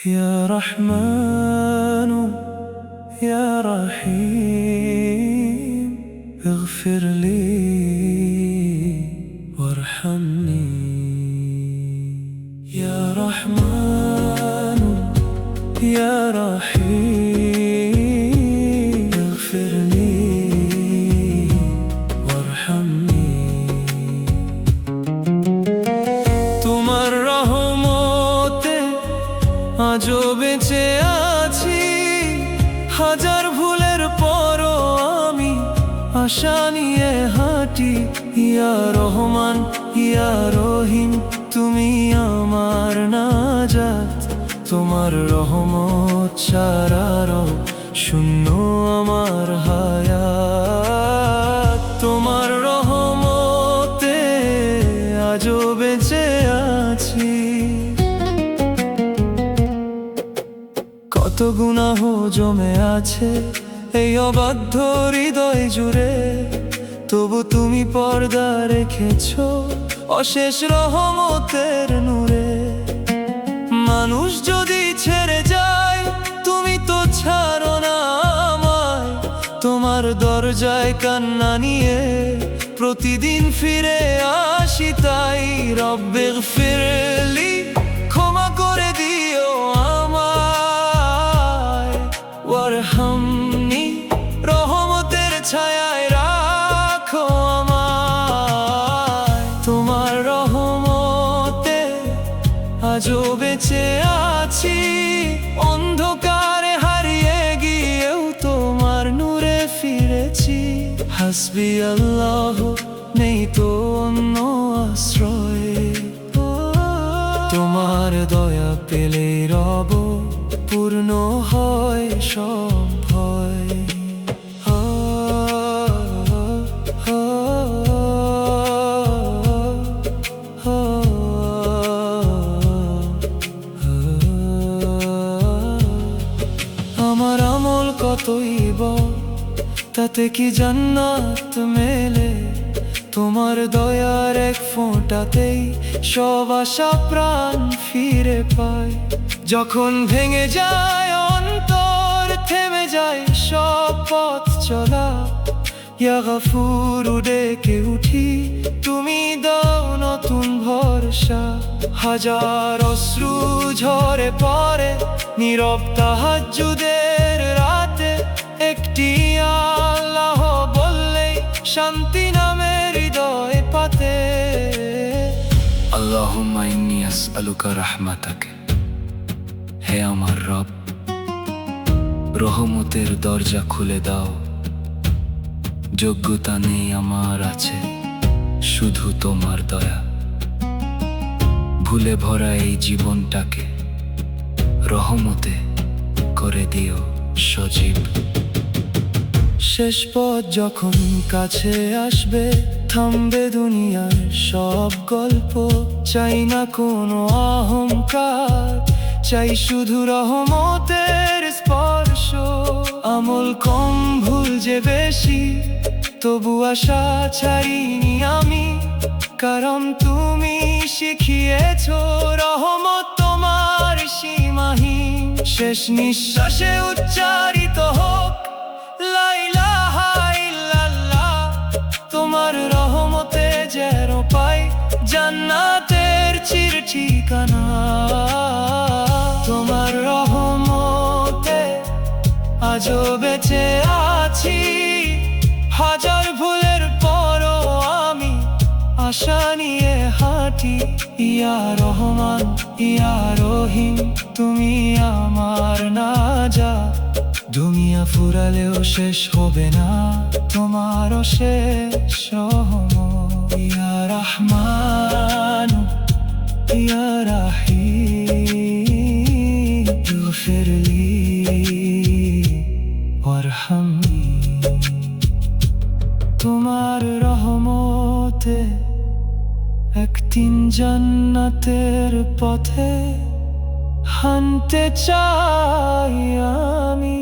يا رحمن يا رحيم اغفر لي وارحمني. يا رحمن يا رحيم اغفر لي وارحمني. তোমার রহমতে আজও বেঁচে আছি, হাজার ভুলের পরও আমি আশা নিয়ে হাঁটি। ইয়া রহমান ইয়া রহিম তুমি আমার নাজাত, তোমার রহমত ছাড়ারও শূন্য আমার হায়াত। তোমার রহমতে আজও বেঁচে আছি। কত গুনাহ জমে আছে এই অবাধ্য হৃদয় জুড়ে, তবু তুমি পর্দা রেখেছো অশেষ রহমতের নূরে। মানুষ যদি ছেড়ে যায় তুমি তো ছাড়ো না আমায়, তোমার দরজায় কান্না নিয়ে প্রতিদিন ফিরে আসি। তাই রব্বিগফিরলি ক্ষমা করে দিও আমায়, ওয়ারহামনি রহমতের ছায়ায় রাখো আমায়। তোমার রহমতে আজও বেঁচে আছি, অন্ধকারে হারিয়ে গিয়েও তোমার নূরে ফিরেছি। হাসবি আল্লাহ নেই তো অন্য আশ্রয়, তোমার দয়া পেলেই রব পূর্ণ হয় সব ভয়। আমার আমল কতই বড় তাতে কি জান্নাত মেলে, তোমার দয়ার এক ফোঁটাতেই সব আশা প্রাণ ফিরে পায়। যখন ভেঙে যায় অন্তর থেমে যায় সব পথ চলা, ইয়া গফুর ডেকে উঠি তুমি দাও নতুন ভরসা। হাজার অশ্রু ঝরে পড়ে নীরব তাহাজ্জুদের রাতে, একটি আল্লাহ বললেই শান্তি নামে হৃদয় পাতে। আল্লাহুম্মা ইন্নী আসআলুকা রাহমাতাকা, হে আমার রব রহমতের দরজা খুলে দাও। যোগ্যতা নেই আমার, আছে শুধু তোমার দয়া। ভুলে ভরা এই জীবনটাকে রহমতে করে দিও সজীব। শেষ পথ যখন কাছে আসবে থামবে দুনিয়ার সব গল্প। চাই না কোনো অহংকার, চাই শুধু রহমতের স্পর্শ। আমল কম ভুল যে বেশি, তবু আশা ছাড়িনি আমি, কারণ তুমি শিখিয়েছো রহমত তোমার সীমাহীন। শেষ নিঃশ্বাসে উচ্চারিত হোক লা ইলাহা ইল্লাল্লাহ, তোমার রহমতে যেন পাই জান্নাতের চির ঠিকানা। তোমার রহমতে আজও বেঁচে আছি, হাজার ভুলের পরও আমি আশা নিয়ে হাঁটি। ইয়া রহমান ইয়া রহিম তুমি আমার নাজাত, দুনিয়া ফুরালেও শেষ হবে না তোমার শেষ রহমত। ইয়া রহমান ইয়া রহিম ইগফির লি ওয়ারহামনি। তোমার রহমতে একদিন জান্নাতের পথে হাঁটতে চাই আমি।